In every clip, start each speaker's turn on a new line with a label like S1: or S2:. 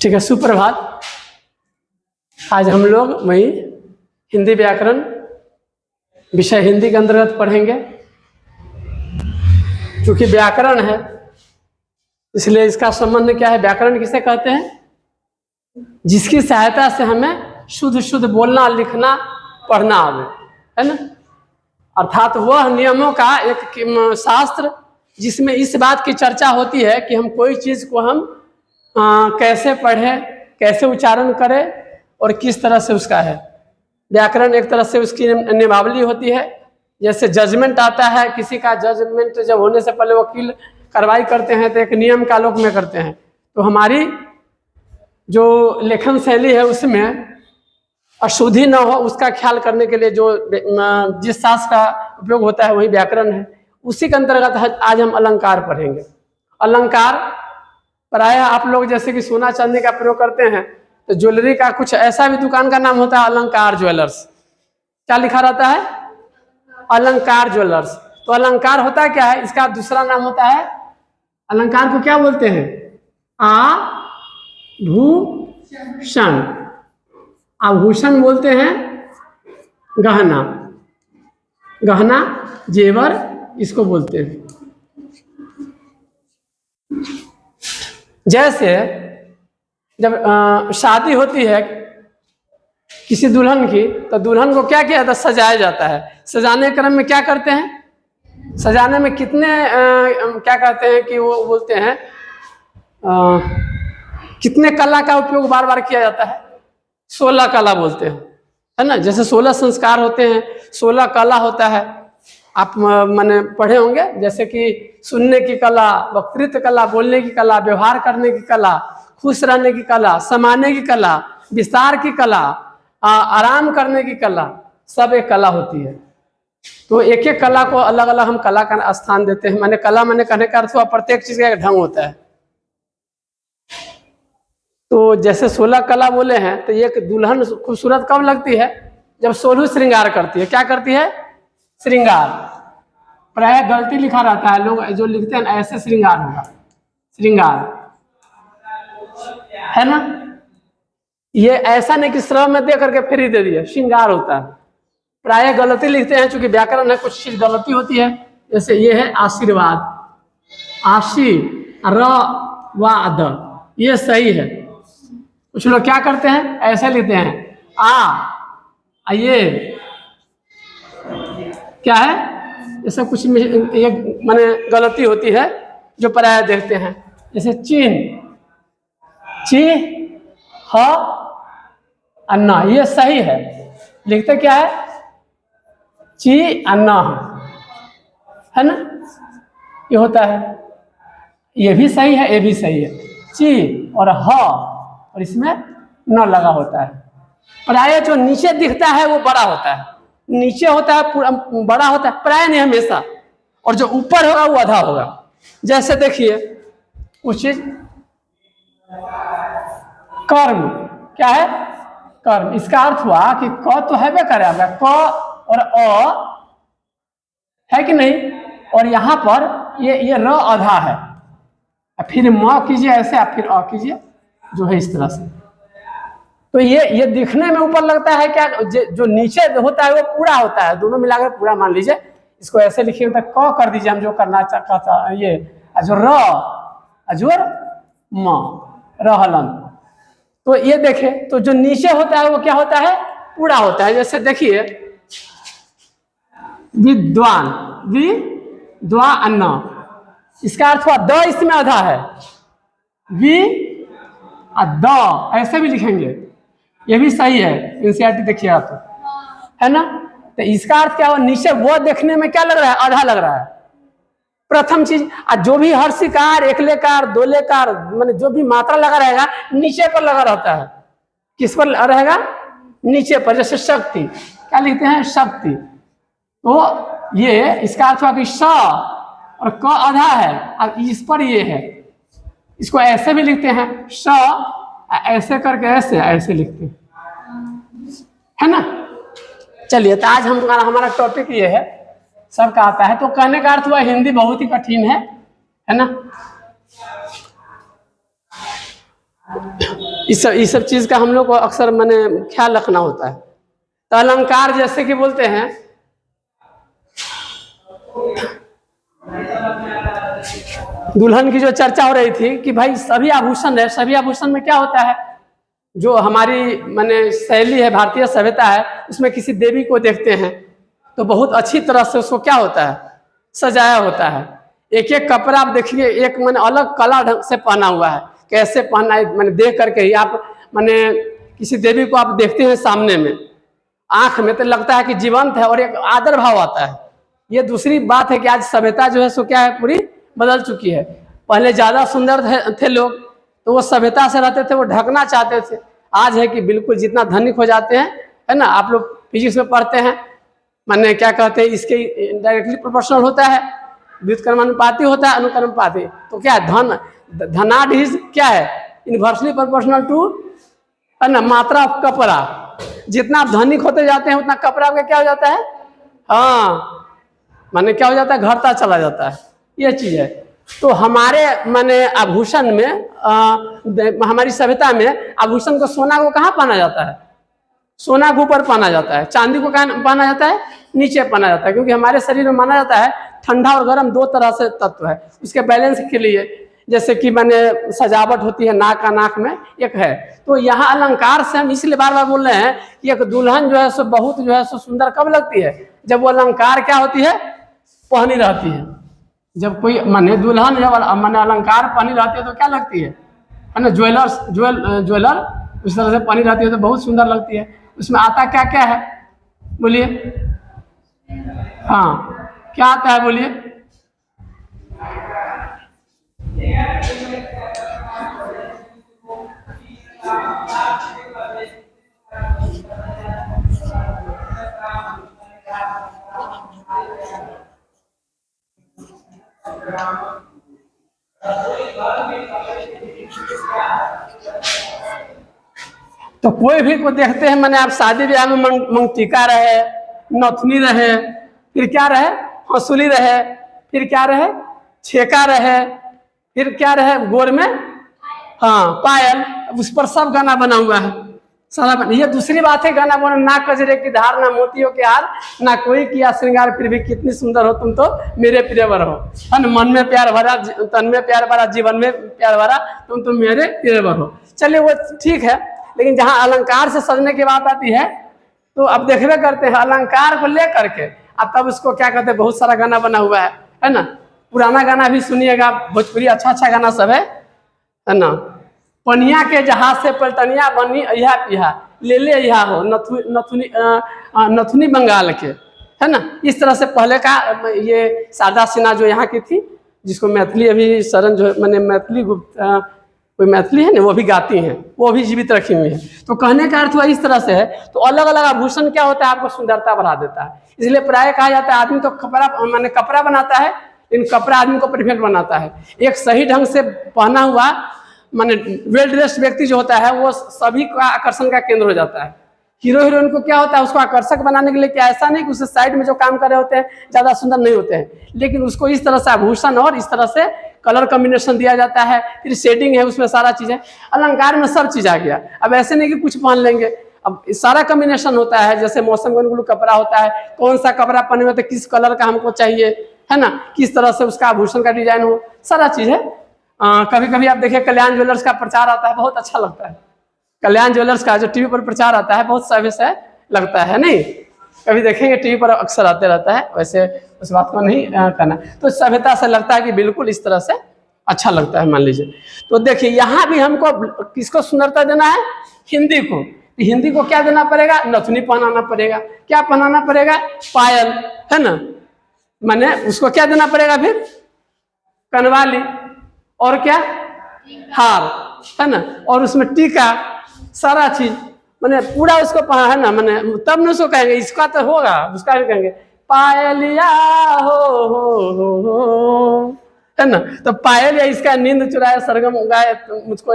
S1: ठीक है, सुप्रभात। आज हम लोग वही हिंदी व्याकरण विषय हिंदी के अंतर्गत पढ़ेंगे। क्योंकि व्याकरण है इसलिए इसका संबंध क्या है, व्याकरण किसे कहते हैं? जिसकी सहायता से हमें शुद्ध शुद्ध बोलना, लिखना, पढ़ना आवे, है ना। अर्थात वह नियमों का एक शास्त्र जिसमें इस बात की चर्चा होती है कि हम कोई चीज़ को हम कैसे पढ़ें, कैसे उच्चारण करें और किस तरह से उसका है। व्याकरण एक तरह से उसकी नियमावली होती है। जैसे जजमेंट आता है, किसी का जजमेंट जब होने से पहले वकील कार्रवाई करते हैं तो एक नियम का आलोक में करते हैं। तो हमारी जो लेखन शैली है उसमें अशुद्धि न हो उसका ख्याल करने के लिए जो जिस शास्त्र का उपयोग होता है वही व्याकरण है। उसी के अंतर्गत आज हम अलंकार पढ़ेंगे। अलंकार प्रायः आप लोग जैसे कि सोना चांदी का प्रयोग करते हैं तो ज्वेलरी का कुछ ऐसा भी दुकान का नाम होता है अलंकार ज्वेलर्स। क्या लिखा रहता है? अलंकार ज्वेलर्स। तो अलंकार होता क्या है? इसका दूसरा नाम होता है, अलंकार को क्या बोलते हैं? आभूषण। आभूषण बोलते हैं गहना, गहना जेवर इसको बोलते हैं। जैसे जब शादी होती है किसी दुल्हन की तो दुल्हन को क्या किया जाता है? सजाया जाता है। सजाने के क्रम में क्या करते हैं? सजाने में कितने क्या कहते हैं कि वो बोलते हैं कितने कला का उपयोग बार बार किया जाता है? 16 कला बोलते हैं, है ना। जैसे 16 संस्कार होते हैं, 16 कला होता है। आप मैंने पढ़े होंगे, जैसे कि सुनने की कला, वक्तृत्व कला, बोलने की कला, व्यवहार करने की कला, खुश रहने की कला, समाने की कला, विस्तार की कला, आराम करने की कला, सब एक कला होती है। तो एक एक कला को अलग अलग हम कला का स्थान देते हैं। मैंने कला मैंने कहने का अर्थ हुआ प्रत्येक चीज का एक ढंग होता है। तो जैसे 16 कला बोले हैं तो एक दुल्हन खूबसूरत कब लगती है? जब 16 श्रृंगार करती है। क्या करती है? श्रृंगार। प्राय गलती लिखा रहता है, लोग जो लिखते हैं ऐसे श्रृंगार होगा, श्रृंगार, है ना। ये ऐसा नहीं कि श्रम में दे करके फिर ही दे दिए, श्रृंगार होता है। प्राय गलती लिखते हैं, चूंकि व्याकरण है कुछ चीज गलती होती है। जैसे ये है आशीर्वाद, आशीर्वाद, ये सही है। कुछ लोग क्या करते हैं ऐसे लिखते हैं ये क्या है? ये सब कुछ ये माने गलती होती है जो प्राय देखते हैं। जैसे चीन, ची ह अन्ना, ये सही है। लिखते क्या है? ची अन्ना, है ना। ये होता है, ये भी सही है, ये भी सही है। ची और ह और इसमें न लगा होता है। प्राय जो नीचे दिखता है वो बड़ा होता है, नीचे होता है पूरा बड़ा होता है, प्राय नहीं हमेशा। और जो ऊपर होगा वो आधा होगा। जैसे देखिए कुछ चीज, कर्म क्या है? कर्म। इसका अर्थ हुआ कि क तो है बे करे, क और अ है कि नहीं, और यहाँ पर ये र आधा है, फिर म कीजिए ऐसे, फिर अ कीजिए, जो है इस तरह से। तो ये दिखने में ऊपर लगता है क्या, जो नीचे होता है वो पूरा होता है, दोनों मिलाकर पूरा मान लीजिए। इसको ऐसे लिखिए तो क कर दीजिए, हम जो करना चाहता ये अजोर अजोर म रहलन। तो ये देखे तो जो नीचे होता है वो क्या होता है? पूरा होता है। जैसे देखिए विद्वान, विद्वान, इसका अर्थ हुआ द इसमें आधा है, वि द ऐसे भी लिखेंगे, ये भी सही है। एनसीईआरटी देखिए आप तो, है ना। तो इसका अर्थ क्या हुआ? नीचे वो देखने में क्या लग रहा है? आधा लग रहा है। प्रथम चीज, जो भी हर्षिकार, एकलेकार, दोलेकार, माने जो भी मात्रा लगा रहेगा नीचे पर लगा रहता है। किस पर रहेगा? नीचे पर। जैसे शक्ति, क्या लिखते हैं? शक्ति। तो ये इसका अर्थ हुआ कि स और क आधा है, अब इस पर ये है, इसको ऐसे भी लिखते हैं, स ऐसे करके ऐसे ऐसे लिखते हैं, है ना। चलिए, तो आज हमारा टॉपिक ये है, सबका आता है। तो कहने का अर्थ हुआ हिंदी बहुत ही कठिन है ना। इस सब चीज़ का हम लोग को अक्सर मैंने ख्याल रखना होता है। तो अलंकार जैसे कि बोलते हैं, दुल्हन की जो चर्चा हो रही थी कि भाई सभी आभूषण है, सभी आभूषण में क्या होता है, जो हमारी माने शैली है, भारतीय सभ्यता है, उसमें किसी देवी को देखते हैं तो बहुत अच्छी तरह से उसको क्या होता है, सजाया होता है। एक एक कपड़ा आप देखिए, एक मैंने अलग कला ढंग से पहना हुआ है, कैसे पहना है मैंने देख करके ही आप मैंने किसी देवी को आप देखते हैं सामने में, आंख में तो लगता है कि जीवंत है और एक आदर भाव आता है। ये दूसरी बात है कि आज सभ्यता जो है सो क्या है, पूरी बदल चुकी है। पहले ज़्यादा सुंदर थे लोग, तो वो सभ्यता से रहते थे, वो ढकना चाहते थे। आज है कि बिल्कुल जितना धनिक हो जाते हैं, है ना, आप लोग फिजिक्स में पढ़ते हैं, माने क्या कहते हैं, इसके डायरेक्टली प्रोपोर्शनल होता है, व्युत्क्रमानुपाती होता है, अनुक्रमानुपाती। तो क्या है, धनाढ इज क्या है, इनवर्सली प्रोपोर्शनल टू, है ना, मात्रा ऑफ कपड़ा। जितना आप धनिक होते जाते हैं उतना कपड़ा आपका क्या हो जाता है, हाँ माने क्या हो जाता है, घटता चला जाता है। ये चीज है। तो हमारे माने आभूषण में हमारी सभ्यता में आभूषण को, सोना को कहाँ पहना जाता है, सोना को ऊपर पहना जाता है, चांदी को कहाँ पहना जाता है, नीचे पहना जाता है। क्योंकि हमारे शरीर में माना जाता है ठंडा और गर्म दो तरह से तत्व है, उसके बैलेंस के लिए। जैसे कि मैंने सजावट होती है नाक का, नाक में एक है। तो यहाँ अलंकार से हम इसलिए बार बार बोल रहे हैं कि एक दुल्हन जो है सो बहुत जो है सो सुंदर कब लगती है, जब वो अलंकार क्या होती है, पहनी रहती है। जब कोई माने दुल्हन जब माने अलंकार पहनी रहती है तो क्या लगती है ना, ज्वेलर उस तरह से पहनी रहती है तो बहुत सुंदर लगती है। उसमें आता क्या क्या है, बोलिए, हाँ क्या आता है, बोलिए। तो कोई भी को देखते हैं, मैंने आप शादी ब्याह में मंगटिका रहे, नथुनी रहे, फिर क्या रहे, हंसुली रहे, फिर क्या रहे, छेका रहे, फिर क्या रहे, गोर में हाँ पायल, उस पर सब गाना बना हुआ है सारा बना। ये दूसरी बात है, गाना बना, ना कजरे की धार, ना मोतियों के हार, ना कोई किया श्रृंगार, फिर भी कितनी सुंदर हो तुम तो मेरे प्रियवर हो। मन में प्यार भरा, तन में प्यार भरा, जीवन में प्यार भरा, तुम तो मेरे प्रियवर हो। चलिए वो ठीक है, लेकिन जहां अलंकार से सजने की बात आती है तो अब देखबे करते हैं अलंकार को लेकर के, अब तब उसको क्या कहते हैं, बहुत सारा गाना बना हुआ है ना। पुराना गाना भी सुनिएगा, भोजपुरी अच्छा अच्छा गाना सब है ना। पनिया के जहाज से पलटनिया बनी अहिया पिहा, ले ले अहिया हो, नथुनी बंगाल के, है ना। इस तरह से पहले का ये शारदा सिन्हा जो यहाँ की थी, जिसको मैथिली अभी शरण जो मैंने मैथिली कोई मैथिली है ना, वो भी गाती हैं, वो भी जीवित रखी हुई है। तो कहने का अर्थ हुआ इस तरह से है। तो अलग अलग आभूषण क्या होता है, आपको सुंदरता बढ़ा देता है। इसलिए प्राय कहा जाता है आदमी तो कपड़ा माने कपड़ा बनाता है, लेकिन कपड़ा आदमी को परफेक्ट बनाता है। एक सही ढंग से पहना हुआ माने वेल ड्रेस्ड व्यक्ति जो होता है वो सभी का आकर्षण का केंद्र हो जाता है। हीरो हीरोइन को क्या होता है, उसको आकर्षक बनाने के लिए क्या, ऐसा नहीं कि उससे साइड में जो काम कर रहे होते हैं ज़्यादा सुंदर नहीं होते हैं, लेकिन उसको इस तरह से आभूषण और इस तरह से कलर कॉम्बिनेशन दिया जाता है, फिर शेडिंग है उसमें, सारा चीज़ें अलंकार में सब चीज़ आ गया। अब ऐसे नहीं कि कुछ पहन लेंगे, अब सारा कॉम्बिनेशन होता है। जैसे मौसम के अनुकूल कपड़ा होता है, कौन सा कपड़ा पहने में तो किस कलर का हमको चाहिए, है ना, किस तरह से उसका आभूषण का डिजाइन हो, सारा चीज़ है। कभी कभी आप देखिए कल्याण ज्वेलर्स का प्रचार आता है, बहुत अच्छा लगता है। कल्याण ज्वेलर्स का जो टीवी पर प्रचार आता है बहुत सर्विस है लगता है, नहीं कभी देखेंगे टीवी पर अक्सर आते रहता है, वैसे उस बात को नहीं करना। तो सभ्यता से लगता है कि बिल्कुल इस तरह से अच्छा लगता है, मान लीजिए। तो देखिए यहाँ भी हमको किसको सुंदरता देना है, हिंदी को। तो हिंदी को क्या देना पड़ेगा, नथुनी पहनाना पड़ेगा। क्या पहनाना पड़ेगा, पायल, है ना, माने उसको क्या देना पड़ेगा, फिर कनवाली, और क्या, हार, है ना, और उसमें टीका, सारा चीज मैंने पूरा उसको है ना, मैंने तब न उसको कहेंगे, इसका तो होगा, उसका भी कहेंगे पायलिया हो, है ना। तो पायल या इसका नींद चुराए सरगम गाए, मुझको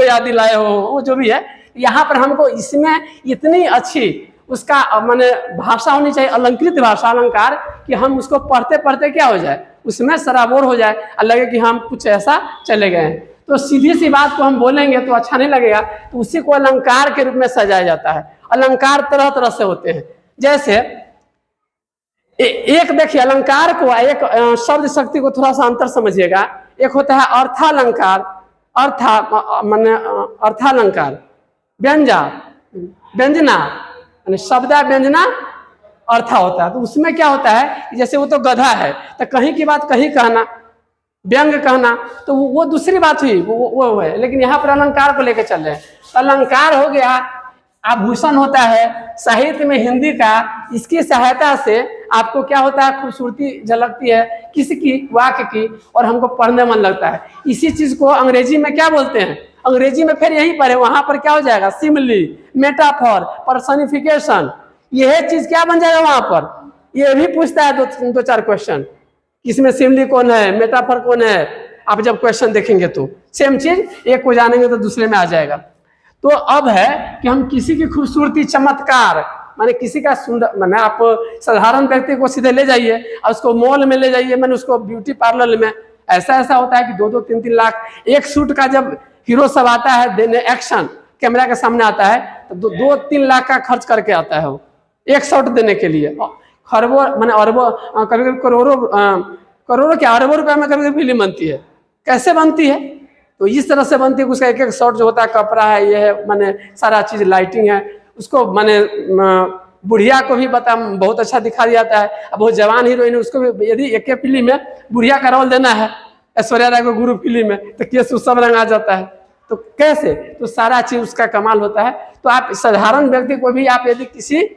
S1: याद दिलाए हो, वो जो भी है। यहाँ पर हमको इसमें इतनी अच्छी उसका माने भाषा होनी चाहिए, अलंकृत भाषा, अलंकार, कि हम उसको पढ़ते पढ़ते क्या हो जाए, उसमें सराबोर हो जाए और लगे कि हम कुछ ऐसा चले गए हैं। तो सीधी सी बात को हम बोलेंगे तो अच्छा नहीं लगेगा, तो उसी को अलंकार के रूप में सजाया जाता है। अलंकार तरह तरह से होते हैं। जैसे एक देखिए अलंकार को, एक शब्द शक्ति को थोड़ा सा अंतर समझिएगा। एक होता है अर्थालंकार, अर्थालंकार, व्यंजना शब्दा व्यंजना अर्था होता है। तो उसमें क्या होता है, जैसे वो तो गधा है तो कहीं की बात कहीं कहना, व्यंग कहना, तो वो दूसरी बात हुई, वो है। लेकिन यहाँ पर अलंकार को लेकर चल रहे हैं। तो अलंकार हो गया, आभूषण होता है साहित्य में हिंदी का। इसकी सहायता से आपको क्या होता है, खूबसूरती झलकती है किसी की वाक्य की, और हमको पढ़ने मन लगता है। इसी चीज को अंग्रेजी में क्या बोलते हैं, अंग्रेजी में फिर यही पढ़े, वहां पर क्या हो जाएगा, सिमिली, मेटाफॉर, पर्सनिफिकेशन, यह चीज क्या बन जाएगा वहां पर। ये भी पूछता है दो चार क्वेश्चन, इसमें सिमिली कौन है, मेटाफॉर कौन है। आप जब क्वेश्चन देखेंगे तो सेम चीज एक को जानेंगे तो दूसरे में आ जाएगा। तो अब है कि हम किसी की खूबसूरती, चमत्कार, माने किसी का सुंदर, माने आप साधारण व्यक्ति को सीधे ले जाइए और उसको मॉल में ले जाइए, मैंने उसको ब्यूटी पार्लर में, ऐसा होता है कि 2-2, 3-3 लाख एक शूट का, जब हीरो सब आता है देने एक्शन कैमरा के सामने आता है तो 2-3 लाख का खर्च करके आता है वो एक शॉट देने के लिए। खरबों माने अरबों, कभी कभी करोड़ों क्या अरबों रुपए में कभी फिल्म बनती है। कैसे बनती है, तो इस तरह से बनती है। उसका एक एक शॉट जो होता है, कपड़ा है, ये है, माने सारा चीज, लाइटिंग है, उसको माने बुढ़िया को भी बहुत अच्छा दिखा दिया जाता है। अब वो जवान हीरोइन, उसको भी यदि एक फिल्म में बुढ़िया का रोल देना है, ऐश्वर्या राय को गुरु फिल्म में, तो केस सब रंग आ जाता है। तो कैसे, तो सारा चीज उसका कमाल होता है। तो आप साधारण व्यक्ति को भी आप यदि किसी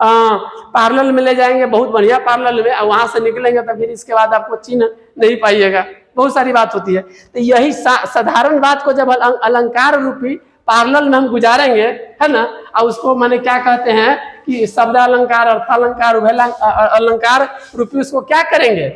S1: पार्लर में ले जाएंगे, बहुत बढ़िया पार्लर में, और वहां से निकलेंगे तो फिर इसके बाद आपको चिन्ह नहीं पाइएगा, बहुत सारी बात होती है। तो यही साधारण बात को जब अलंकार रूपी पार्लर में हम गुजारेंगे, है ना, और उसको माने क्या कहते हैं कि शब्द अलंकार, अर्थालंकार, उभय अलंकार रूपी उसको क्या करेंगे,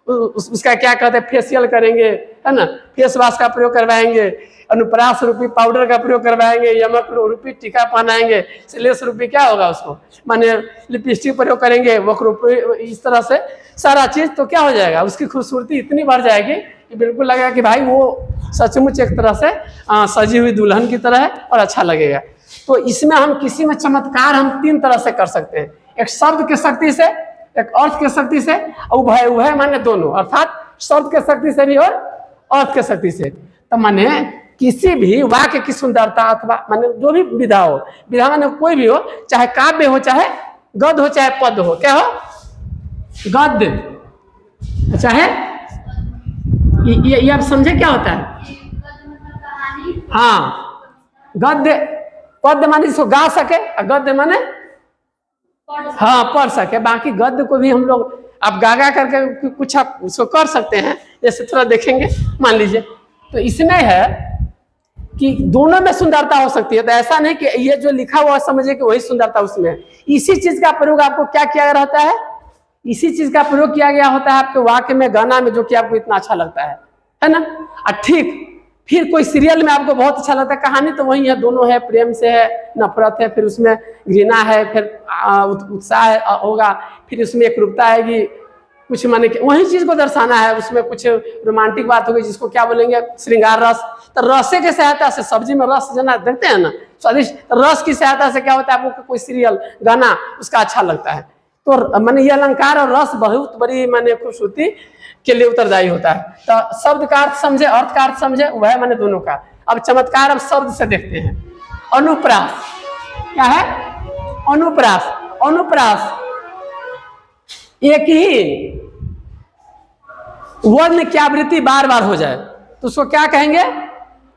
S1: उसका क्या कहते हैं, फेशियल करेंगे, है ना, फेस वॉश का प्रयोग करवाएंगे, अनुप्रास रूपी पाउडर का प्रयोग करवाएंगे, यमक रूपी टीका पहनाएंगे, सिलेस रूपी क्या होगा उसको माने लिपस्टिक प्रयोग करेंगे, वक्र रूपी, इस तरह से सारा चीज। तो क्या हो जाएगा, उसकी खूबसूरती इतनी बढ़ जाएगी कि बिल्कुल लगेगा कि भाई वो सचमुच एक तरह से सजी हुई दुल्हन की तरह है और अच्छा लगेगा। तो इसमें हम किसी में चमत्कार हम 3 तरह से कर सकते हैं, एक शब्द की शक्ति से, एक अर्थ की शक्ति से, और उभय माने दोनों, अर्थात शब्द के शक्ति से भी और अर्थ के शक्ति से। तो माने किसी भी वाक्य की सुंदरता अथवा माने जो भी विधा हो, विधा माने कोई भी हो, चाहे काव्य हो, चाहे गद्य हो, चाहे पद हो, क्या हो, गद्य, चाहे ये आप समझे क्या होता है। हाँ, गद्य, पद्य माने जिसको गा सके, गद्य माने हाँ पढ़ सके। बाकी गद्य को भी हम लोग आप गा करके कुछ आप उसको कर सकते हैं, जैसे थोड़ा देखेंगे, मान लीजिए। तो इसमें है कि दोनों में सुंदरता हो सकती है। तो ऐसा नहीं कि ये जो लिखा हुआ समझिए कि वही सुंदरता उसमें है। इसी चीज का प्रयोग आपको क्या किया रहता है, इसी चीज का प्रयोग किया गया होता है आपके वाक्य में, गाना में, जो कि आपको इतना अच्छा लगता है ना। ठीक फिर कोई सीरियल में आपको बहुत अच्छा लगता है, कहानी तो वही है, दोनों है, प्रेम से है, नफरत है, फिर उसमें घृणा है, फिर उत्साह होगा, फिर उसमें एक रूपता आएगी, कुछ माने वही चीज को दर्शाना है। उसमें कुछ रोमांटिक बात होगी जिसको क्या बोलेंगे, श्रृंगार रस। तो रसे के सहायता से, सब्जी में रस जना देखते हैं ना स्वादिष्ट, रस की सहायता से क्या होता है, आपको कोई सीरियल गाना उसका अच्छा लगता है। तो माने ये अलंकार और रस बहुत बड़ी माने खूबसूरती के लिए उत्तरदायी होता है। तो शब्द का अर्थ समझे, अर्थ का अर्थ समझे, वह माने दोनों का। अब चमत्कार अब शब्द से देखते हैं। अनुप्रास क्या है, अनुप्रास, अनुप्रास एक ही वर्ण की आवृत्ति बार बार हो जाए तो उसको क्या कहेंगे,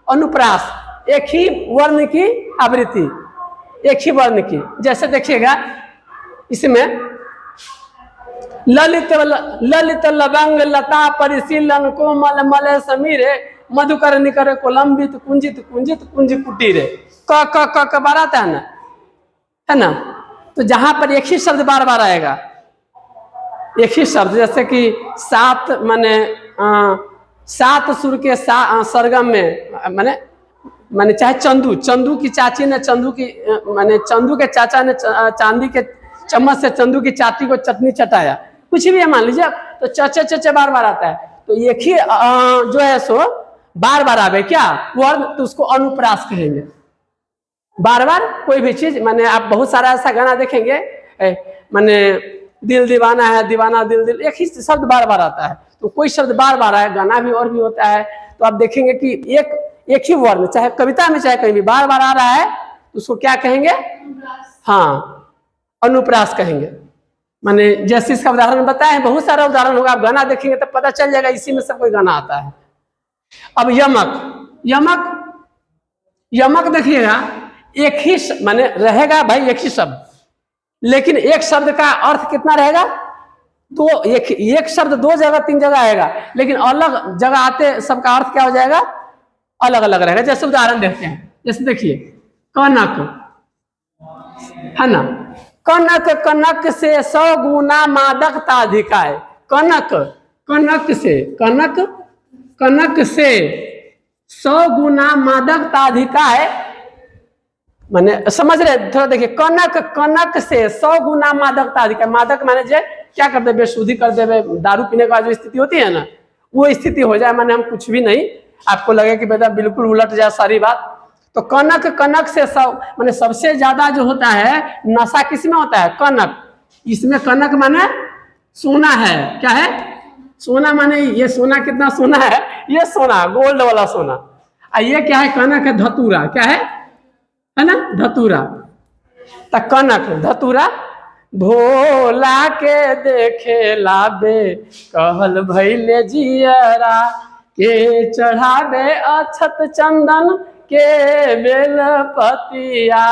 S1: अनुप्रास। एक ही वर्ण की आवृत्ति, एक ही वर्ण की। जैसे देखिएगा इसमें ललित ललित लवंग लता परिशीलन कोमल मल समीरे मधुकर निकर कोलंबित कुंजित कुंजित कुंज कुटीरे। क बार आता है ना। तो जहां पर एक ही शब्द बार बार आएगा, एक ही शब्द, जैसे कि सात माने 7 सुर के सरगम में माने चाहे चंदू की चाची ने चंदू की माने चंदू के चाचा ने चांदी के चम्मच से चंदू की चाची को चटनी चटाया, कुछ भी है मान लीजिए, तो चचे चचे बार बार आता है। तो एक ही जो है सो बार बार आवे क्या वर्ण, तो उसको अनुप्रास कहेंगे। बार बार कोई भी चीज, माने आप बहुत सारा ऐसा गाना देखेंगे, माने दिल दीवाना है, दीवाना दिल दिल, एक ही शब्द बार बार आता है। तो कोई शब्द बार बार आए, गाना भी और भी होता है, तो आप देखेंगे कि एक ही वर्ण, चाहे कविता में चाहे कहीं भी बार बार आ रहा है, तो उसको क्या कहेंगे? हाँ, अनुप्रास कहेंगे। माने जैसे इसका उदाहरण बताए, बहुत सारा उदाहरण होगा, आप गाना देखेंगे तो पता चल जाएगा इसी में सब कोई गाना आता है। अब यमक, यमक, यमक देखिएगा, एक ही माने रहेगा भाई, एक ही शब्द, लेकिन एक शब्द का अर्थ कितना रहेगा? दो, एक शब्द दो जगह तीन जगह आएगा, लेकिन अलग जगह आते सबका अर्थ क्या हो जाएगा? अलग अलग रहेगा। जैसे उदाहरण देखते हैं, जैसे देखिए कनक है ना, कनक कनक से 100 गुना मादकता अधिक है। कनक कनक से, कनक कनक से 100 गुना मादकता अधिक है। माने समझ रहे? थोड़ा देखिए, कनक कनक से 100 गुना मादकता अधिक है। मादक माने जे क्या कर दे, बेशुद्धि कर दे, दारू पीने का जो स्थिति होती है ना, वो स्थिति हो जाए, माने हम कुछ भी नहीं, आपको लगे कि बेटा बिल्कुल उलट जाए सारी बात। तो कनक कनक से 100, माने सबसे ज्यादा जो होता है नशा किसमें होता है? कनक। इसमें कनक माने सोना है। क्या है? सोना। माने ये सोना कितना सोना है? ये सोना, गोल्ड वाला सोना। ये क्या है? कनक है, धतूरा। क्या है ना? धतूरा। तो कनक धतूरा, भोला के देखे लाबे कहल भैले जियरा, के चढ़ावे अक्षत चंदन के बेलपतिया,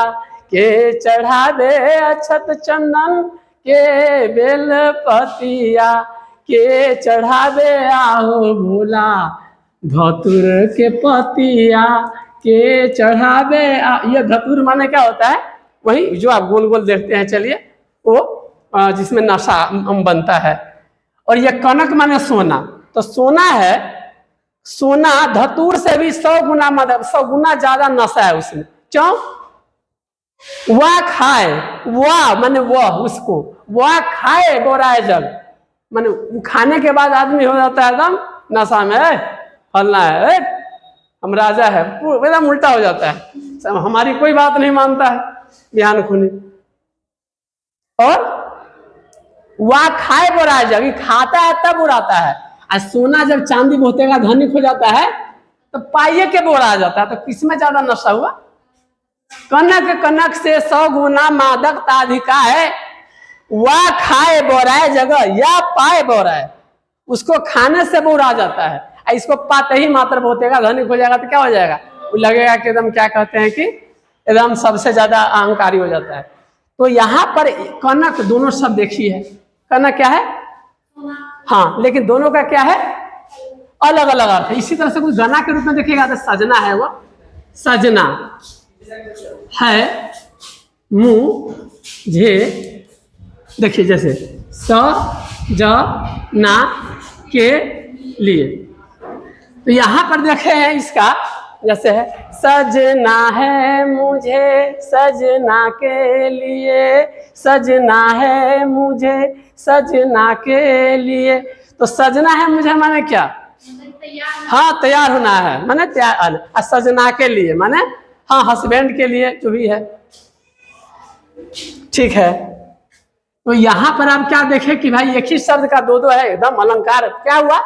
S1: के चढ़ावे अक्षत चंदन के बेलपतिया, के चढ़ावे आहो भोला धतूर के पतिया, के चढ़ावे। ये धतूर माने क्या होता है? वही जो आप गोल गोल देखते हैं, चलिए वो जिसमें नशा बनता है। और ये कनक माने सोना। तो सोना है, सोना धतूर से भी 100 गुना, मतलब 100 गुना ज्यादा नशा है उसमें। क्यों? वह खाए, वह माने वह, उसको वह खाए बोराए जग, माने खाने के बाद आदमी हो जाता है एकदम नशा में, फलना है, हम राजा है, एकदम उल्टा हो जाता है, हमारी कोई बात नहीं मानता है, बिहान खुनी। और वह खाए बोराए जग, खाता है तब उड़ाता है। और सोना जब चांदी बहुतेगा धनिक हो जाता है तो पाइये के बोरा आ जाता है। तो किसमें ज्यादा नशा हुआ? कनक कनक से 100 गुना मादकता अधिका है। वह खाए बोराए जगह या पाए बोराए, उसको खाने से बोरा आ जाता है, इसको पाते ही मात्र बहुतेगा धनिक हो जाएगा। तो क्या हो जाएगा? वो लगेगा कि एकदम क्या कहते हैं कि एकदम सबसे ज्यादा अहंकारी हो जाता है। तो यहाँ पर कनक, दोनों शब्द देखिए है, कनक क्या है? हाँ, लेकिन दोनों का क्या है? अलग अलग अर्थ है। इसी तरह से कुछ गाना के रूप में देखिएगा तो सजना है, वो सजना है मुझे, देखिए जैसे स ज ना के लिए। तो यहाँ पर देखे हैं इसका, जैसे है सजना है मुझे सजना के लिए, सजना है मुझे सजना के लिए। तो सजना है मुझे माने क्या? हाँ, तैयार होना है, माने तैयार। सजना के लिए माने हाँ, हस्बैंड के लिए जो भी है, ठीक है। तो यहाँ पर आप क्या देखें कि भाई एक ही शब्द का दो दो है, एकदम अलंकार। क्या हुआ?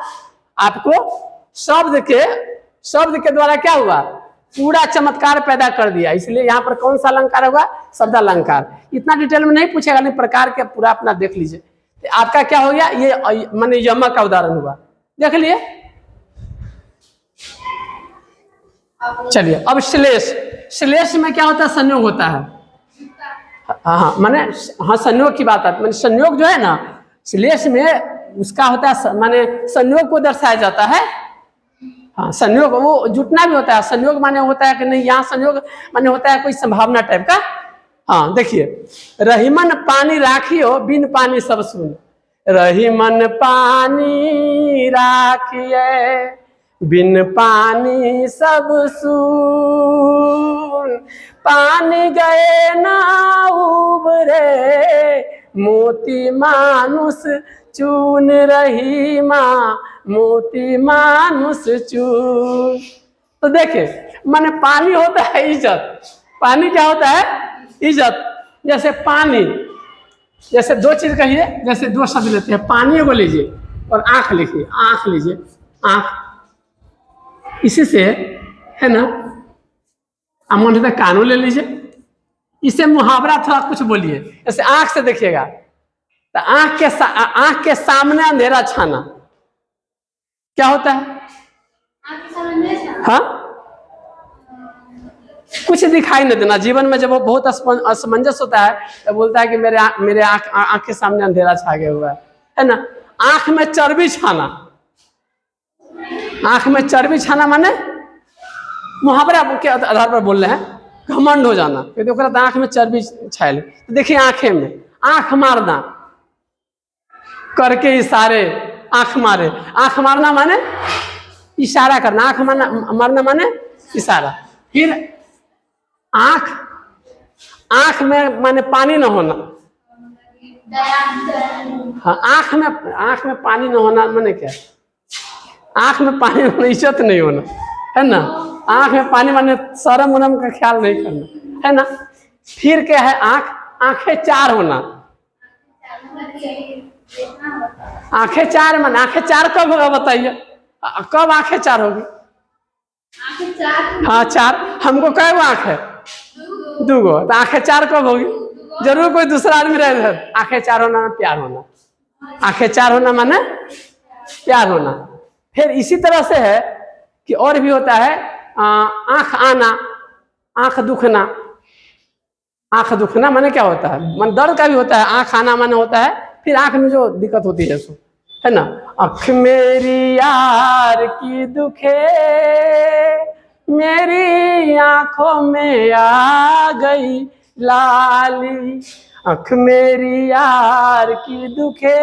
S1: आपको शब्द के द्वारा क्या हुआ? पूरा चमत्कार पैदा कर दिया। इसलिए यहाँ पर कौन सा अलंकार होगा? शब्द अलंकार। इतना डिटेल में नहीं पूछेगा, नहीं प्रकार के पूरा अपना देख लीजिए। तो आपका क्या हो गया? ये माने यमक का उदाहरण हुआ, देख लिए। चलिए अब श्लेष। श्लेष में क्या होता है? संयोग होता है। हाँ, माने हाँ, संयोग की बात है। माने संयोग जो है ना, श्लेष में उसका होता है, माने संयोग को दर्शाया जाता है। हाँ, संयोग वो जुटना भी होता है। संयोग माने होता है कि नहीं, यहाँ संयोग माने होता है कोई संभावना टाइप का। हाँ, देखिए, रहीमन पानी राखियो बिन पानी सब सुन, रहीमन पानी राखिए बिन पानी सब सुन, पानी गए ना उबरे मोती मानुष चून रही माँ मोती मानुष चूर। तो देखे माने पानी होता है इज्जत। पानी क्या होता है? इज्जत। जैसे पानी, जैसे दो चीज कहिए, जैसे दो शब्द लेते हैं, पानी को लीजिए और आंख लिखिए, आंख लीजिए, आंख, इसी से है ना। अमन है कानून ले लीजिए, इसे मुहावरा थोड़ा कुछ बोलिए। जैसे आंख से देखिएगा तो आंख के सामने अंधेरा छाना क्या होता है? हाँ, कुछ दिखाई नहीं देना। जीवन में जब वो बहुत असमंजस होता है तो बोलता है कि मेरे आंख के सामने अंधेरा छा गया हुआ है ना। आंख में चर्बी छाना, आंख में चर्बी छाना माने मुहावरे के आधार पर बोल रहे हैं, घमंड हो जाना। क्योंकि आंख में चर्बी छायल। तो देखिए आंखें में, आंख मारना करके इशारे, आंख मारे, आंख मारना माने इशारा करना, आंख मारना माने इशारा। फिर आंख में माने पानी न होना। हाँ, आंख में पानी न होना माने क्या? आंख में पानी होना, इज्जत नहीं होना, है ना। आंख में पानी माने शर्म उरम का ख्याल नहीं करना, है ना। फिर क्या है? आंखें चार होना। आंखें चार माने, आंखें चार कब होगा बताइए? कब आंखें चार होगी? हाँ चार। हमको कै गो आंख है? दो गो। तो आंखें चार कब होगी? जरूर कोई दूसरा आदमी रहे। आंखें चार होना माने प्यार होना, आंखें चार होना माने प्यार होना। फिर इसी तरह से है कि और भी होता है, आंख आना, आंख दुखना। आंख दुखना माने क्या होता है? मन दर्द का भी होता है। आंख आना माने होता है फिर आंख में जो दिक्कत होती है सो, है ना। आंख मेरी यार की दुखे, मेरी आंखों में आ गई लाली। आंख मेरी यार की दुखे,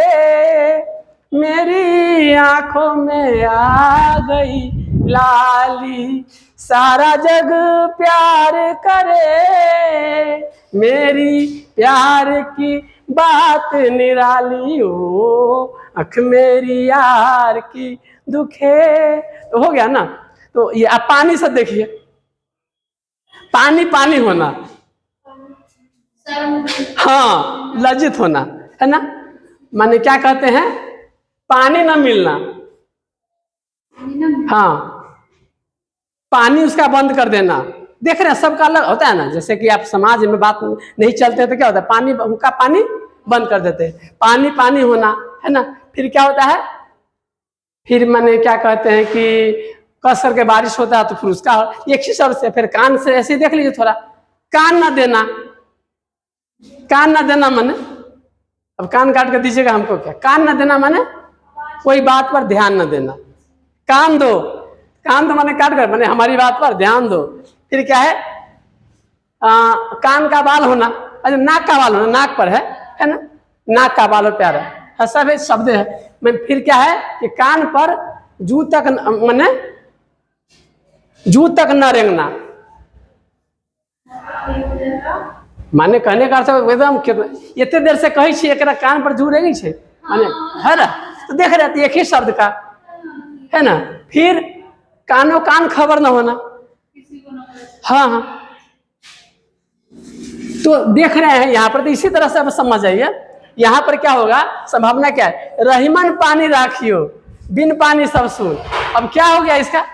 S1: मेरी आंखों में आ गई लाली। सारा जग प्यार करे, मेरी प्यार की बात निराली हो। आंख मेरी यार की दुखे। तो हो गया ना। तो ये आप पानी से देखिए, पानी पानी होना, हाँ लज्जित होना, है ना। माने क्या कहते हैं? पानी न मिलना। हाँ, पानी उसका बंद कर देना। देख रहे हैं सबका अलग होता है ना। जैसे कि आप समाज में बात नहीं चलते तो क्या होता है? पानी, उनका पानी बंद कर देते हैं। पानी पानी होना, है ना। फिर क्या होता है? फिर माने क्या कहते हैं कि कस करके बारिश होता है तो फिर उसका एक ही शब्द से, फिर कान से ऐसे देख लीजिए थोड़ा, कान ना देना। कान ना देना माने, अब कान काट कर दीजिएगा हमको क्या? कान ना देना माने कोई बात पर ध्यान न देना। कान दो, कान दो माने काट कर, माने हमारी बात पर ध्यान दो। फिर क्या है? कान का बाल होना, अच्छा नाक का बाल होना, नाक पर है ना। नाक का बाल और प्यार है, सब शब्द है। मैं फिर क्या है कि कान पर जू तक माने जू तक न रेंगना। माने कहने का अर्थ एकदम इतने देर से कही छे एकरा कान पर जू रेंगी छे माने, है ना। तो देख रहे थे एक ही शब्द का, है ना। फिर कानो कान खबर न होना, हाँ हाँ। तो देख रहे हैं यहाँ पर, तो इसी तरह से अब समझ जाइए यहाँ पर क्या होगा। संभावना क्या है? रहीमन पानी राखियो, बिन पानी सब सून। अब क्या हो गया इसका?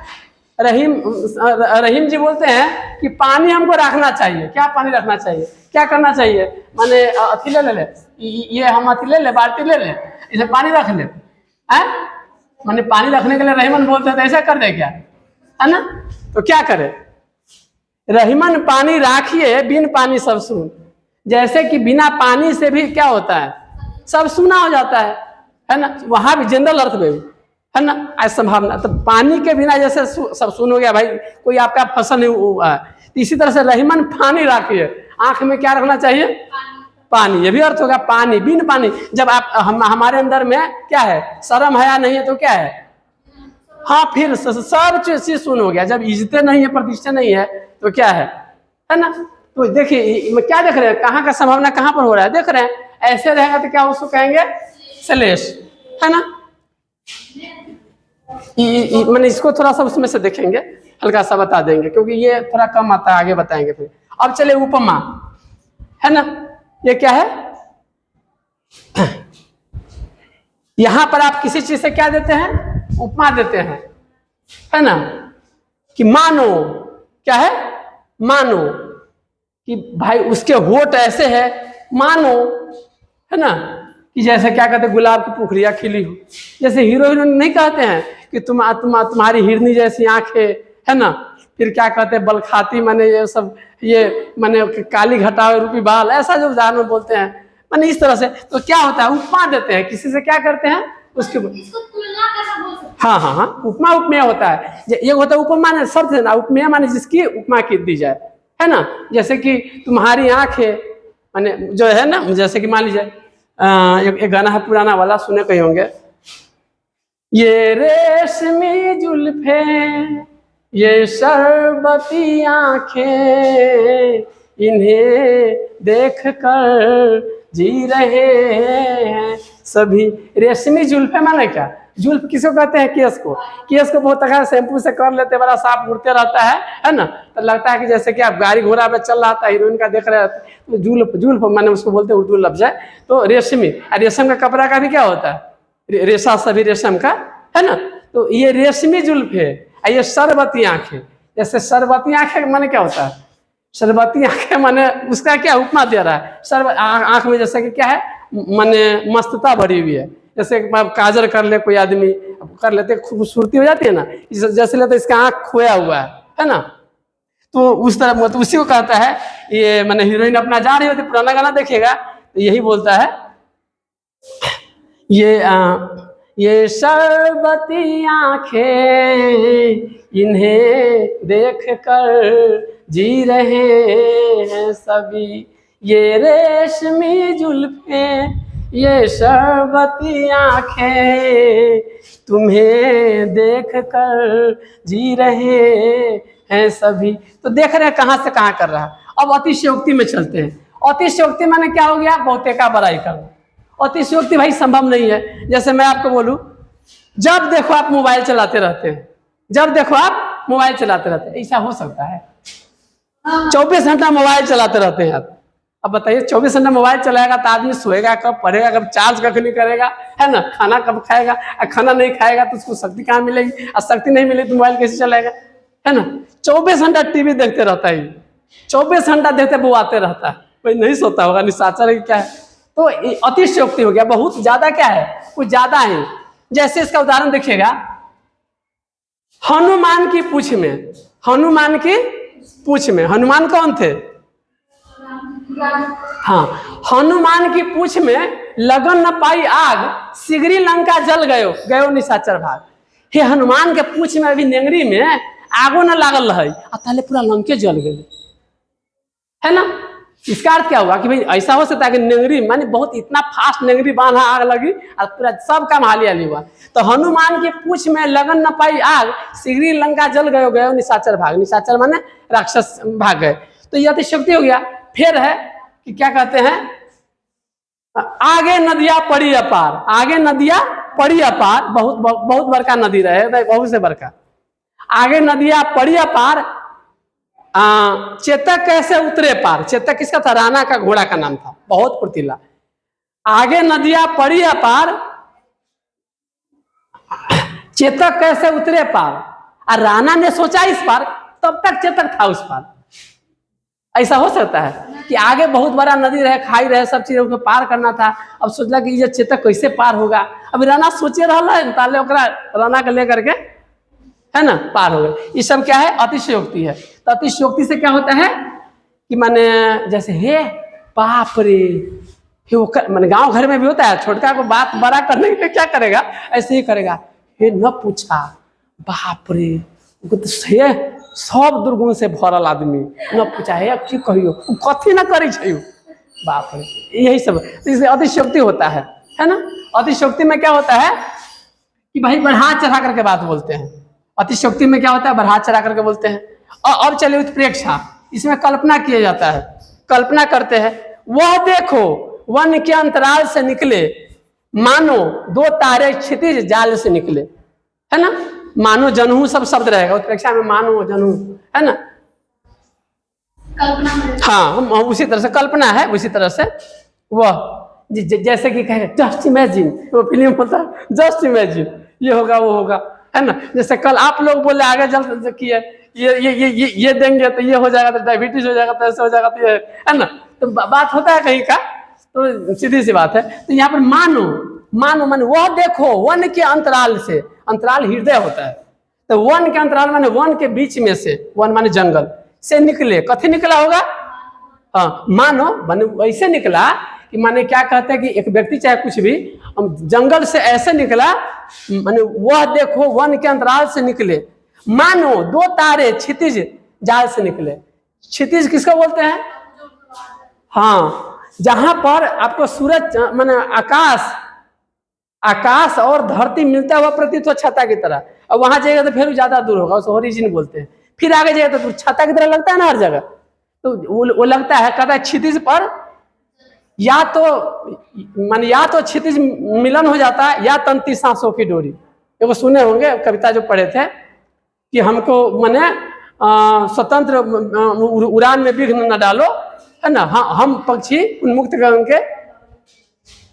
S1: रहीम जी बोलते हैं कि पानी हमको रखना चाहिए। क्या पानी रखना चाहिए? क्या करना चाहिए? माने अथी ले ये हम अथी ले बाल्टी ले इसे पानी रख ले, है माने पानी रखने के लिए रहीमन बोलते हैं। तो ऐसा कर दे क्या, है ना। तो क्या करे? रहीमन पानी राखिए, बिन पानी सब सून। जैसे कि बिना पानी से भी क्या होता है? सब सूना हो जाता है ना। वहां भी जनरल अर्थ में भी, है ना, आज संभावना। तो पानी के बिना जैसे सब सुन हो गया भाई, कोई आपका फसल नहीं हुआ है। तो इसी तरह से रहीमन पानी राखिए, आंख में क्या रखना चाहिए? पानी। ये भी अर्थ होगा पानी, बिन पानी। जब आप हमारे अंदर में क्या है? शर्म हया नहीं है तो क्या है? हाँ, फिर सब चीज सुन हो गया। जब इज्जतें नहीं है, प्रतिष्ठा नहीं है तो क्या है ना। तो देखिए क्या देख रहे हैं, कहाँ का संभावना कहाँ पर हो रहा है? देख रहे हैं। ऐसे रहेगा तो क्या उसको कहेंगे? श्लेष, है ना। मैंने इसको थोड़ा सा उसमें से देखेंगे, हल्का सा बता देंगे, क्योंकि ये थोड़ा कम आता है, आगे बताएंगे फिर। अब चले उपमा, है ना, ये क्या है? यहां पर आप किसी चीज से क्या देते हैं? उपमा देते हैं, है ना, कि मानो, क्या है? मानो कि भाई उसके होठ ऐसे है, मानो, है ना, कि जैसे क्या कहते हैं, गुलाब की पुखरिया खिली हो। जैसे हीरो हीरोइन नहीं कहते हैं कि तुम्हारी हिरनी जैसी आंखें, है ना, फिर क्या कहते हैं, बलखाती, माने ये सब, ये माने काली घटावे रूपी बाल, ऐसा जो उदाहरण बोलते हैं, माने इस तरह से। तो क्या होता है, उपमा देते हैं, किसी से क्या करते हैं, उसके हाँ हाँ हाँ, उपमा उपमेय होता है। ये होता है उपमा ने शब्द है ना, उपमेय माने जिसकी उपमा की दी जाए, है ना। जैसे कि तुम्हारी आंख है, माने जो है ना, जैसे कि मान लीजिए एक गाना है पुराना वाला, सुने कहीं होंगे, ये रेशमी जुल्फे, ये शरबती आंखें, इन्हें देख कर जी रहे हैं सभी। रेशमी जुल्फे माने क्या? जुल्फ किसको कहते हैं? केस को। केस को बहुत अच्छा शैम्पू से कर लेते, बड़ा साफ उड़ते रहता है ना, तो लगता है कि जैसे कि आप गाड़ी घोड़ा पे चल रहा था, हीरोइन का देख रहे हैं, तो जुल्फ, जुल्फ माने उसको बोलते हैं, उर्दू लफ्ज है। तो रेशमी, रेशम का कपड़ा का भी क्या होता है? रेशा, सभी रेशम का, है ना। तो ये रेशमी जुल्फ है, ये शरबती आंखें। जैसे शरबती आंखें माने क्या होता है? शरबती आंखें माने उसका क्या उपमा दे रहा है? आंख में जैसे कि क्या है, माने मस्तता भरी हुई है। जैसे काजल कर ले कोई आदमी, कर लेते, खूबसूरती हो जाती है ना, जैसे लेते इसका आंख खोया हुआ है ना। तो उस तरह, तो उसी को कहता है ये, माने हीरोइन अपना जा रही होती, पुराना गाना देखिएगा तो यही बोलता है, ये शरबती आंखें, इन्हें देख कर जी रहे हैं सभी। ये रेशमी जुल्फे, ये शरबती आंखें, तुम्हें देख कर जी रहे हैं सभी। तो देख रहे हैं कहाँ से कहाँ कर रहा है। अब अतिशयोक्ति में चलते हैं। अतिशयोक्ति माने क्या हो गया? बहुते का बड़ाई करना। अतिशयोक्ति भाई संभव नहीं है। जैसे मैं आपको बोलूं, जब देखो आप मोबाइल चलाते रहते हैं, जब देखो आप मोबाइल चलाते रहते हैं, ऐसा हो सकता है? 24 घंटा मोबाइल चलाते रहते हैं आप। अब बताइए, 24 घंटा मोबाइल चलाएगा तो आदमी सोएगा कब, पढ़ेगा कब, चार्ज कब नहीं करेगा, है ना, खाना कब खाएगा, और खाना नहीं खाएगा तो उसको शक्ति कहाँ मिलेगी, और शक्ति नहीं मिलेगी तो मोबाइल कैसे चलाएगा, है ना। 24 घंटा टीवी देखते रहता है, 24 घंटा देखते वो आते रहता है, भाई नहीं सोता होगा, निशाचर है क्या है। तो अतिशयोक्ति हो गया, बहुत ज्यादा क्या है, कुछ ज्यादा है। जैसे इसका उदाहरण देखिएगा, हनुमान की पूछ में, हनुमान की पूछ में, हनुमान कौन थे? हाँ, हनुमान की पूछ में लगन न पाई आग, सिगरी लंका जल गयो, गयो निशाचर भाग। हे हनुमान के पूछ में अभी नेंगरी में आगो न लागल रहे, ताले पूरा लंके जल गए, है ना। इसका अर्थ क्या हुआ कि भाई ऐसा हो सकता है कि नेंगरी माने बहुत इतना फास्ट नेंगरी बांधा, आग लगी और पूरा सब काम हाली हाली हुआ। तो हनुमान की पूछ में लगन न पाई आग, सिगरी लंका जल गयो, गयो निशाचर भाग। निशाचर माने राक्षस भाग गए। तो यह अतिशयोक्ति हो गया। फिर है कि क्या कहते हैं, आगे नदिया पड़ी अपार, आगे नदिया पड़ी अपार, बहुत बहुत बड़का नदी रहे, बहुत से बड़का, आगे नदिया पड़ी अपार, चेतक कैसे उतरे पार। चेतक किसका था? राणा का घोड़ा का नाम था, बहुत फुर्तीला। आगे नदिया पड़ी अपार, चेतक कैसे उतरे पार, और राणा ने सोचा इस पार, तब तक चेतक था उस पार। ऐसा हो सकता है कि आगे बहुत बड़ा नदी रहे, खाई रहे, सब चीजों को पार करना था। अब सोचला कि ये चेतक कैसे पार होगा। अभी राणा सोचे रहा है, ताले ओकरा राणा के लेकर के, है ना, पार हो गए। ये सब क्या है? अतिशयोक्ति है। तो अतिशयोक्ति से क्या होता है कि माने जैसे हे बाप रे, माने गांव घर में भी होता है, छोटका को बात बड़ा करने के लिए क्या करेगा, ऐसे ही करेगा, हे न पूछा, बाप रे, सब दुर्गुण से भरल आदमी, न पूछा है की कहियो, कथी न करे छै, बाप रे, यही सब। तो इसलिए अतिशयोक्ति होता है ना। अतिशयोक्ति में क्या होता है कि भाई बढ़ा चढ़ा करके बात बोलते हैं। अतिशयोक्ति में क्या होता है? बढ़ा चढ़ा करके बोलते हैं। और अब चलिए उत्प्रेक्षा, इसमें कल्पना किया जाता है, कल्पना करते हैं। वह देखो वन के अंतराल से निकले, मानो दो तारे क्षितिज जाल से निकले, है ना। मानो जनहू सब शब्द रहेगा उत्प्रेक्षा में, मानो जनहू, है ना। हाँ, हम उसी तरह से कल्पना है, उसी तरह से वह जैसे कि कहे जस्ट इमेजिन, वो फिल्म होता है जस्ट इमेजिन, ये होगा वो होगा, है ना। जैसे कल आप लोग बोले आगे जल्द किए ये देंगे तो ये हो जाएगा, तो डायबिटीज हो जाएगा, तो ऐसे हो जाएगा, तो ये, है ना। तो बात होता है कहीं का, तो सीधी सी बात है। तो यहाँ पर मानो, मानो मानो वह देखो वन के अंतराल से, अंतराल हृदय होता है, तो वन के अंतराल माने वन के बीच में से, वन माने जंगल से निकले, कथी निकला होगा, हाँ मानो माने वैसे निकला कि माने क्या कहते हैं कि एक व्यक्ति चाहे कुछ भी जंगल से ऐसे निकला, माने वह देखो वन के अंतराल से निकले, मानो दो तारे क्षितिज जाल से निकले। क्षितिज किसको बोलते हैं, हाँ जहां पर आपको सूरज माने आकाश और धरती मिलता हुआ प्रतीत हो छता की तरह, और वहां जाएगा तो फिर ज्यादा दूर होगा, उसको ओरिजिन बोलते हैं। फिर आगे जाएगा तो छता की तरह लगता है ना हर जगह, तो वो लगता है, कहता है क्षितिज पर या तो क्षितिज मिलन हो जाता है, या तंती सांसों की डोरी। वो सुने होंगे कविता जो पढ़े थे कि हमको माने स्वतंत्र उड़ान में विघ्न न डालो, है ना। हाँ, हम पक्षी उन्मुक्त करके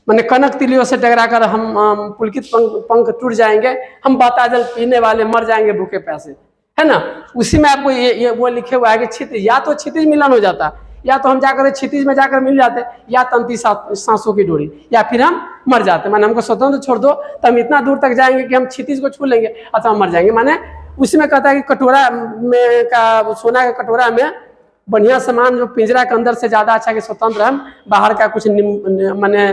S1: माने कनक तिलियों से टकरा कर हम पुलकित पंख टूट जाएंगे, हम बताजल पीने वाले मर जाएंगे भूखे प्यासे, है ना। उसी में आपको ये वो लिखे हुआ है कि क्षितिज, या तो क्षितिज मिलन हो जाता, या तो हम जाकर क्षितिज में जाकर मिल जाते, या तंती सांसों की डोरी, या फिर हम मर जाते। माने हमको स्वतंत्र छोड़ दो तो हम इतना दूर तक जाएंगे कि हम क्षितिज को छू लेंगे, अथवा हम मर जाएंगे। माने उसमें कहता है कि कटोरा में का सोना के कटोरा में बढ़िया सामान जो पिंजरा के अंदर से ज्यादा अच्छा कि स्वतंत्र हम, बाहर का कुछ माने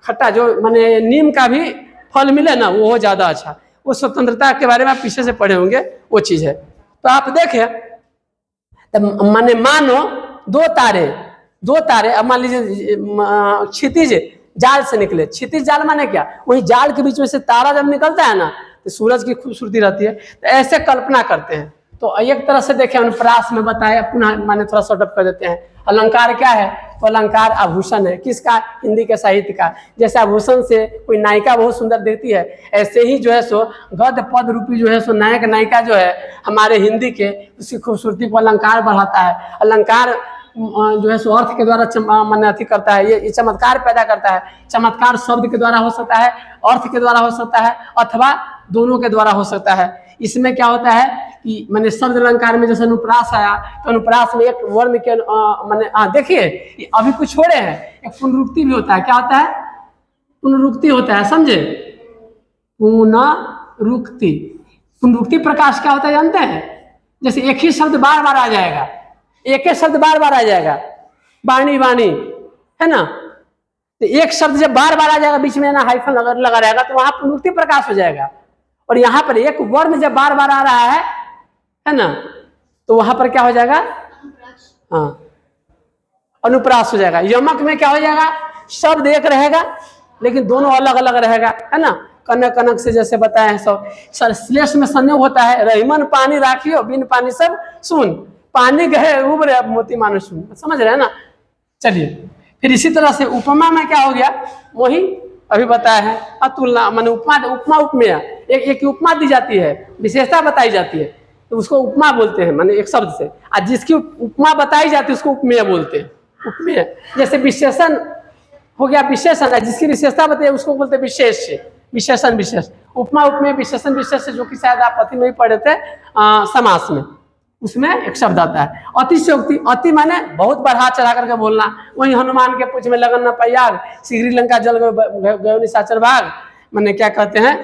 S1: खट्टा जो माने नीम का भी फल मिले ना, वो ज्यादा अच्छा। वो स्वतंत्रता के बारे में आप पीछे से पढ़े होंगे, वो चीज है। तो आप देखें तो माने मानो दो तारे, अब मान लीजिए क्षितिज जाल से निकले। क्षितिज जाल माने क्या, वही जाल के बीच में से तारा जब निकलता है ना, तो सूरज की खूबसूरती रहती है। तो ऐसे कल्पना करते हैं। तो एक तरह से देखें अनुप्रास में बताया, पुनः माने थोड़ा शॉर्टअप कर देते हैं। अलंकार क्या है, तो अलंकार आभूषण है। किसका, हिंदी के साहित्य का। जैसे आभूषण से कोई नायिका बहुत सुंदर दिखती है, ऐसे ही जो है सो गद्य पद रूपी जो है सो नायक नायिका जो है हमारे हिंदी के, उसकी खूबसूरती को अलंकार बढ़ाता है। अलंकार जो है सो अर्थ के द्वारा माने अथी करता है, ये चमत्कार पैदा करता है। चमत्कार शब्द के द्वारा हो सकता है, अर्थ के द्वारा हो सकता है, अथवा दोनों के द्वारा हो सकता है। इसमें क्या होता है कि माने शब्द अलंकार में जैसे अनुप्रास आया, तो अनुप्रास में एक वर्ण के माने देखिए अभी कुछ छोड़े हैं, एक पुनरुक्ति भी होता है। क्या होता है, पुनरुक्ति होता है, समझे। पुनरुक्ति, पुनरुक्ति प्रकाश क्या होता है जानते हैं। जैसे एक ही शब्द बार बार आ जाएगा, एक ही शब्द बार बार आ जाएगा, वाणी वाणी, है ना। तो एक शब्द जब बार बार आ जाएगा, बीच में ना हाइफन लगा रहेगा, तो वहां पुनरुक्ति प्रकाश हो जाएगा। और यहाँ पर एक वर्ण जब बार बार आ रहा है ना, तो वहां पर क्या हो जाएगा, हाँ अनुप्रास हो जाएगा। यमक में क्या हो जाएगा, शब्द एक रहेगा लेकिन दोनों अलग अलग रहेगा, है ना। कनक कनक से जैसे बताए सब। श्लेष में संयोग होता है, रहीमन पानी राखियो बिन पानी सब सुन, पानी गए उबरे अब मोती मानो सुन, समझ रहे हैं ना। चलिए फिर इसी तरह से उपमा में क्या हो गया, वही अभी बताया है। अतुलना माने उपमा उपमेय, एक उपमा दी जाती है, विशेषता बताई जाती है, तो उसको उपमा बोलते हैं, माने एक शब्द से। आज जिसकी उपमा बताई जाती है उसको उपमेय बोलते हैं। उपमेय जैसे विशेषण हो गया, विशेषण जिसकी विशेषता बताइए उसको बोलते हैं विशेष, विशेषण विशेष। उपमा उपमेय विशेषण विशेष, जो कि शायद आप अति में भी पढ़े थे समास में, उसमें एक शब्द आता है अतिशयोक्ति। अति माने बहुत बढ़ा चढ़ा करके बोलना। वही हनुमान के पूछ में लगन न पैयाग, श्रीलंका जल गयो निशाचर भाग। माने क्या कहते हैं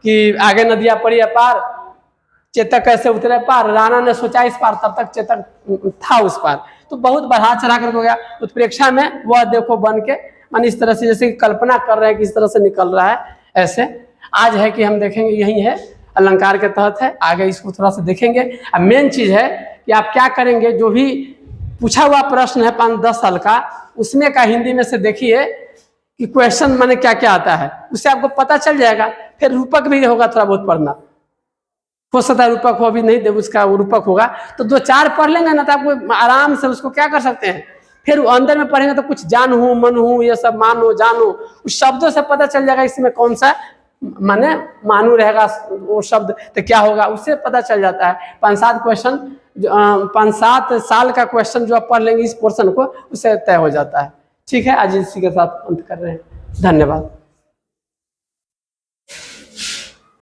S1: कि आगे नदियां पड़ी अपार, चेतक कैसे उतरे पार, राणा ने सोचा इस पार, तब तक चेतक था उस पार। तो बहुत बढ़ा चढ़ा करके हो गया। उत्प्रेक्षा में वह देखो बन के, माने इस तरह से जैसे कल्पना कर रहे हैं कि इस तरह से निकल रहा है। ऐसे आज है कि हम देखेंगे, यही है अलंकार के तहत है। आगे इसको थोड़ा सा देखेंगे। अब मेन चीज है कि आप क्या करेंगे, जो भी पूछा हुआ प्रश्न है 5-10 साल का, उसमें का हिंदी में से देखिए कि क्वेश्चन माने क्या क्या आता है, उससे आपको पता चल जाएगा। फिर रूपक भी होगा, थोड़ा बहुत पढ़ना हो सकता है, रूपक हो भी नहीं दे उसका रूपक होगा, तो 2-4 पढ़ लेंगे ना, तो आपको आराम से उसको क्या कर सकते हैं। फिर अंदर में पढ़ेंगे तो कुछ जान हूँ मन हूँ ये सब मानो जानो, उस शब्दों से पता चल जाएगा इसमें कौन सा माने मानू रहेगा वो शब्द तो क्या होगा उससे पता चल जाता है। 5-7 क्वेश्चन 5-7 साल का क्वेश्चन जो आप पढ़ लेंगे इस पोर्शन को उससे तय हो जाता है। ठीक है, आज इसी के साथ अंत कर रहे हैं। धन्यवाद।